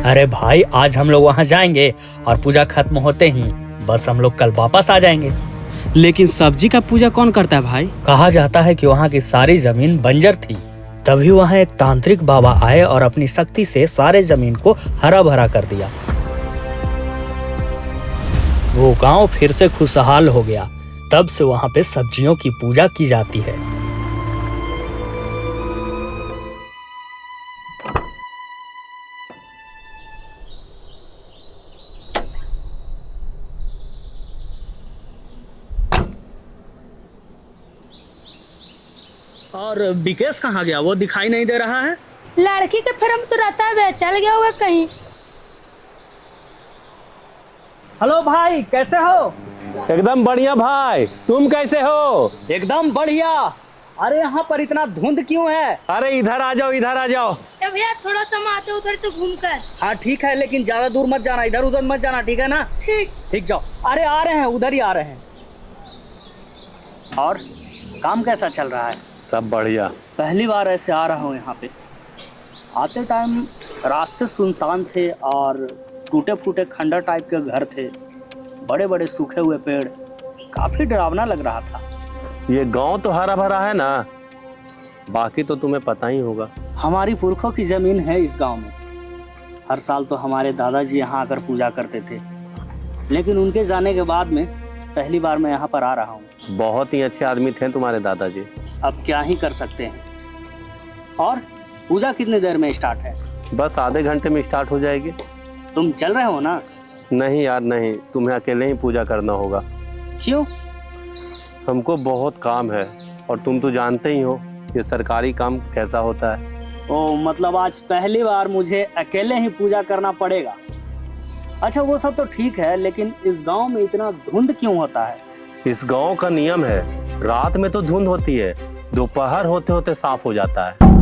अरे भाई, आज हम लोग वहाँ जाएंगे और पूजा खत्म होते ही बस हम लोग कल वापस आ जाएंगे। लेकिन सब्जी का पूजा कौन करता है भाई? कहा जाता है कि वहाँ की सारी जमीन बंजर थी, तभी वहाँ एक तांत्रिक बाबा आए और अपनी शक्ति से सारे जमीन को हरा भरा कर दिया। वो गांव फिर से खुशहाल हो गया। तब से वहाँ पे सब्जियों की पूजा की जाती है। और विकेश कहाँ गया? वो दिखाई नहीं दे रहा है। लड़की के फिर तो रहता है, चल गया होगा कहीं। हेलो भाई, कैसे हो? एकदम बढ़िया भाई, तुम कैसे हो? एकदम बढ़िया। अरे यहाँ पर इतना धुंध क्यों है? अरे इधर आ जाओ, इधर आ जाओ। भैया थोड़ा सा हम आते उधर से घूमकर। हाँ ठीक है, लेकिन ज्यादा दूर मत जाना, इधर उधर मत जाना, ठीक है ना? ठीक जाओ। अरे आ रहे हैं, उधर ही आ रहे हैं। और काम कैसा चल रहा है? सब बढ़िया। पहली बार ऐसे आ रहा हूँ यहाँ पे। आते टाइम रास्ते सुनसान थे और टूटे फूटे खंडर टाइप के घर थे, बड़े बड़े सूखे हुए पेड़, काफी डरावना लग रहा था। ये गांव तो हरा भरा है ना, बाकी तो तुम्हें पता ही होगा। हमारी पुरखों की जमीन है इस गांव में। हर साल तो हमारे दादाजी यहाँ आकर पूजा करते थे, लेकिन उनके जाने के बाद में पहली बार मैं यहाँ पर आ रहा हूँ। बहुत ही अच्छे आदमी थे तुम्हारे दादाजी। अब क्या ही कर सकते हैं। और पूजा कितनी देर में स्टार्ट है? बस आधे घंटे में स्टार्ट हो जाएगी। तुम चल रहे हो ना? नहीं यार नहीं, तुम्हें अकेले ही पूजा करना होगा। क्यों? हमको बहुत काम है और तुम तो जानते ही हो ये सरकारी काम कैसा होता है। ओ, मतलब आज पहली बार मुझे अकेले ही पूजा करना पड़ेगा। अच्छा वो सब तो ठीक है, लेकिन इस गांव में इतना धुंध क्यों होता है? इस गांव का नियम है, रात में तो धुंध होती है, दोपहर होते होते साफ हो जाता है।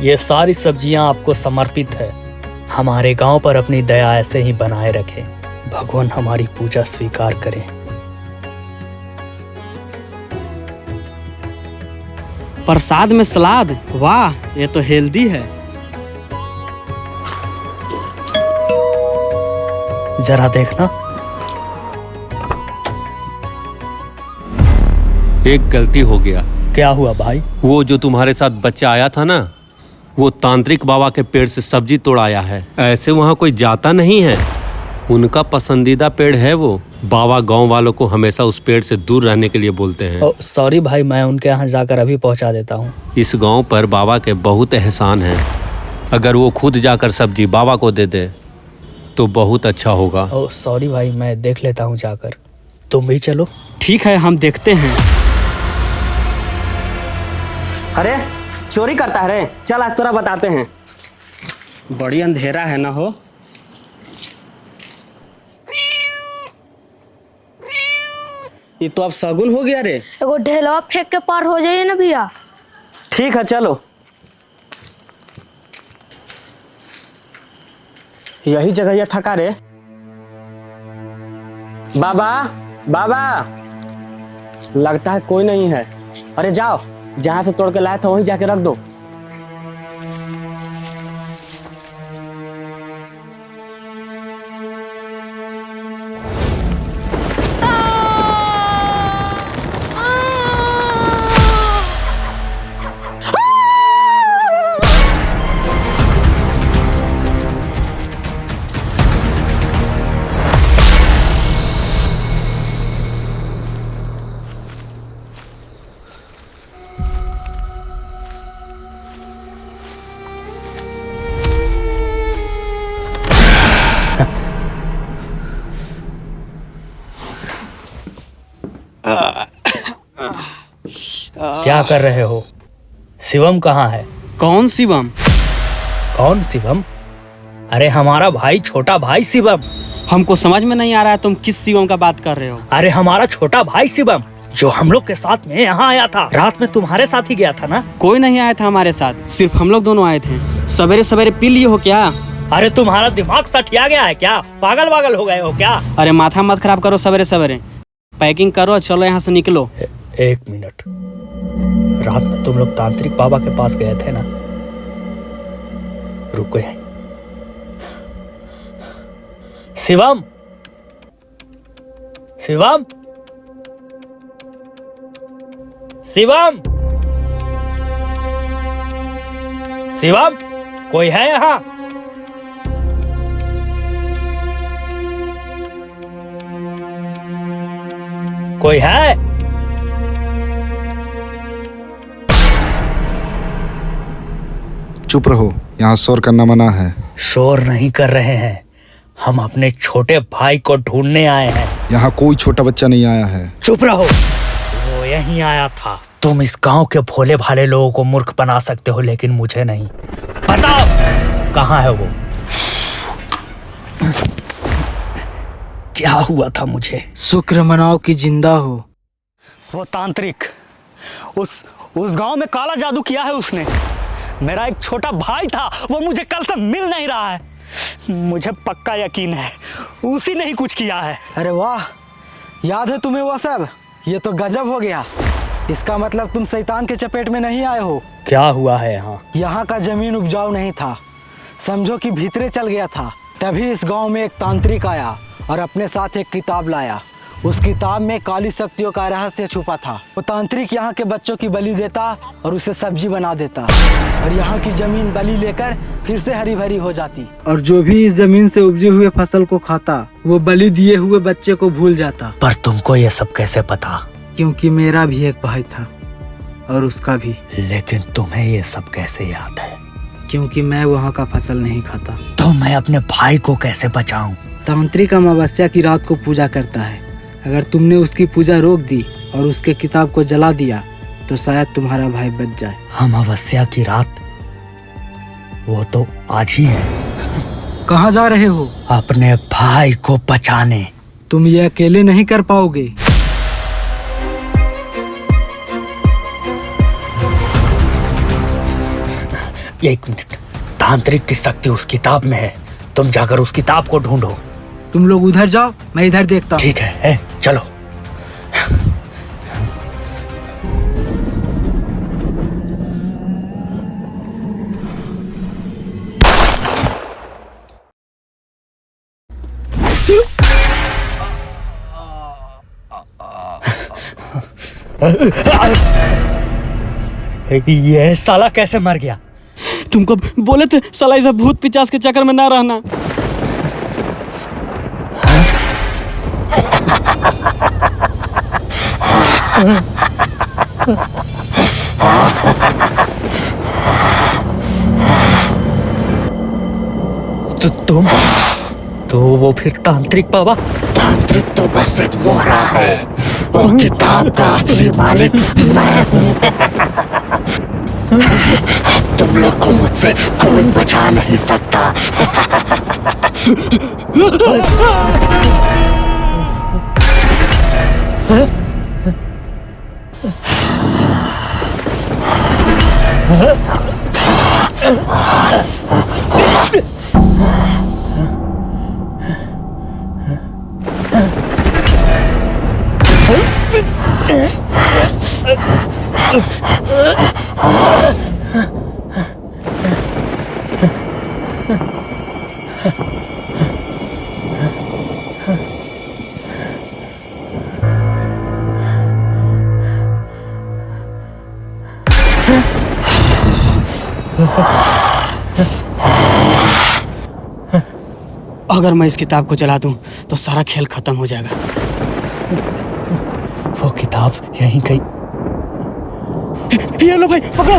ये सारी सब्जियां आपको समर्पित है। हमारे गांव पर अपनी दया ऐसे ही बनाए रखें। भगवान हमारी पूजा स्वीकार करें। प्रसाद में सलाद, वाह ये तो हेल्दी है। जरा देखना। एक गलती हो गया। क्या हुआ भाई? वो जो तुम्हारे साथ बच्चा आया था ना, वो तांत्रिक बाबा के पेड़ से सब्जी तोड़ाया है। ऐसे वहाँ कोई जाता नहीं है, उनका पसंदीदा पेड़ है वो। बाबा गांव वालों को हमेशा उस पेड़ से दूर रहने के लिए बोलते हैं। सॉरी भाई, मैं उनके यहाँ जाकर अभी पहुँचा देता हूँ। इस गांव पर बाबा के बहुत एहसान हैं। अगर वो खुद जाकर सब्जी बाबा को दे दे तो बहुत अच्छा होगा। सॉरी भाई, मैं देख लेता हूँ जाकर। तुम भी चलो। ठीक है, हम देखते हैं। अरे चोरी करता है रे, चल आज तोरा बताते हैं। बड़ी अंधेरा है ना हो। ये तो अब शगुन हो गया रे। एगो ढेलवा फेंक के पार हो जाइए ना भैया। ठीक है चलो। यही जगह ये थका रे। बाबा बाबा, लगता है कोई नहीं है। अरे जाओ, जहां से तोड़ के लाया था वहीं जाके रख दो। क्या कर रहे हो? शिवम कहाँ है? कौन शिवम? कौन शिवम? अरे हमारा भाई, छोटा भाई शिवम। हमको समझ में नहीं आ रहा है तुम किस शिवम का बात कर रहे हो। अरे हमारा छोटा भाई शिवम, जो हम लोग के साथ में यहाँ आया था, रात में तुम्हारे साथ ही गया था ना? कोई नहीं आया था हमारे साथ, सिर्फ हम लोग दोनों आए थे। सवेरे सवेरे पी लिए हो क्या? अरे तुम्हारा दिमाग सठिया गया है क्या? पागल वागल हो गए हो क्या? अरे माथा मत खराब करो सवेरे सवेरे, पैकिंग करो, चलो यहाँ से निकलो। एक मिनट, रात में तुम लोग तांत्रिक बाबा के पास गए थे ना? रुको यहीं। शिवम, शिवम, शिवम, शिवम, कोई है यहाँ? कोई है? चुप रहो, यहाँ शोर करना मना है। शोर नहीं कर रहे हैं, हम अपने छोटे भाई को ढूंढने आए हैं। यहाँ कोई छोटा बच्चा नहीं आया है। चुप रहो, वो यहीं आया था। तुम इस गांव के भोले भाले लोगों को मूर्ख बना सकते हो, लेकिन मुझे नहीं। बताओ कहाँ है वो? क्या हुआ था मुझे? शुक्र मनाओ कि जिंदा हो। वो तांत्रिक, उस गांव में काला जादू किया है उसने। मेरा एक छोटा भाई था, वो मुझे कल से मिल नहीं रहा है। मुझे पक्का यकीन है उसी ने ही कुछ किया है। अरे वाह, याद है तुम्हें वो सब? ये तो गजब हो गया। इसका मतलब तुम शैतान के चपेट में नहीं आए हो। क्या हुआ है यहाँ? यहाँ का जमीन उपजाऊ नहीं था, समझो कि भीतरे चल गया था। तभी इस गांव में एक तांत्रिक आया और अपने साथ एक किताब लाया। उस किताब में काली शक्तियों का रहस्य छुपा था। वो तांत्रिक यहाँ के बच्चों की बलि देता और उसे सब्जी बना देता, और यहाँ की जमीन बलि लेकर फिर से हरी भरी हो जाती। और जो भी इस जमीन से उपजे हुए फसल को खाता, वो बलि दिए हुए बच्चे को भूल जाता। पर तुमको ये सब कैसे पता? क्योंकि मेरा भी एक भाई था और उसका भी। लेकिन तुम्हें ये सब कैसे याद है? क्योंकि मैं वहाँ का फसल नहीं खाता। तो मैं अपने भाई को कैसे बचाऊं? तांत्रिक अमावस्या की रात को पूजा करता है। अगर तुमने उसकी पूजा रोक दी और उसके किताब को जला दिया तो शायद तुम्हारा भाई बच जाए। अमावस्या की रात? वो तो आज ही है। कहाँ जा रहे हो? अपने भाई को बचाने। तुम ये अकेले नहीं कर पाओगे। एक मिनट, तांत्रिक की शक्ति उस किताब में है। तुम जाकर उस किताब को ढूंढो। तुम लोग उधर जाओ, मैं इधर देखता हूँ। ठीक है, चलो। ये साला कैसे मर गया? तुमको बोले थे साला इस भूत पिचास के चक्कर में ना रहना। तुम तो वो फिर तांत्रिक बाबा? तांत्रिक तो बस एक मोहरा है, वो किताब का असली मालिक मैं हूँ। तुम लोग को मुझसे कोई बचा नहीं सकता। अगर मैं इस किताब को जला दूं तो सारा खेल खत्म हो जाएगा। वो किताब यहीं कहीं। ये लो भाई, पकड़ो।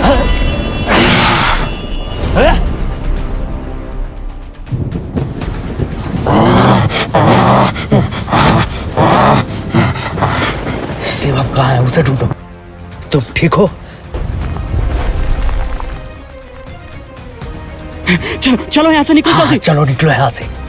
शिवम कहाँ है? उसे ढूंढो। तुम ठीक हो? चलो यहाँ से निकलो जल्दी। चलो निकलो यहाँ से।